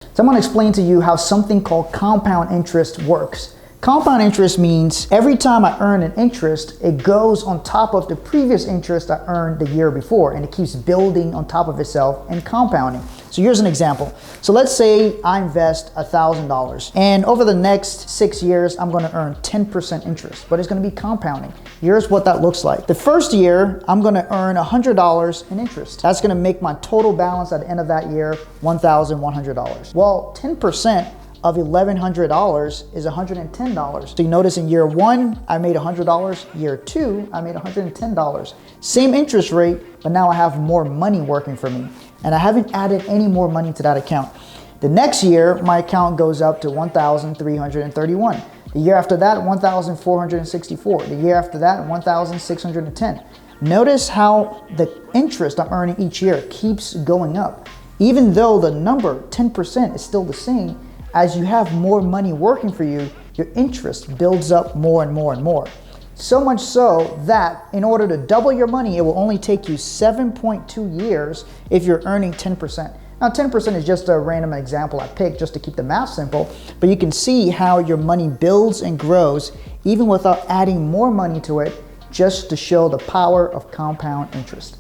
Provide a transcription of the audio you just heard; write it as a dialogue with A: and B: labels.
A: So I'm going to explain to you how something called compound interest works. Compound interest means every time I earn an interest, it goes on top of the previous interest I earned the year before, and it keeps building on top of itself and compounding. So here's an example. So let's say I invest $1,000, and over the next 6 years, I'm going to earn 10% interest, but it's going to be compounding. Here's what that looks like. The first year, I'm going to earn $100 in interest. That's going to make my total balance at the end of that year $1,100. Well, 10% of $1,100 is $110. So you notice in year one, I made $100. Year two, I made $110. Same interest rate, but now I have more money working for me. And I haven't added any more money to that account. The next year, my account goes up to 1,331. The year after that, 1,464. The year after that, 1,610. Notice how the interest I'm earning each year keeps going up. Even though the number, 10%, is still the same, as you have more money working for you, your interest builds up more and more and more. So much so that in order to double your money, it will only take you 7.2 years if you're earning 10%. Now 10% is just a random example I picked just to keep the math simple, but you can see how your money builds and grows even without adding more money to it, just to show the power of compound interest.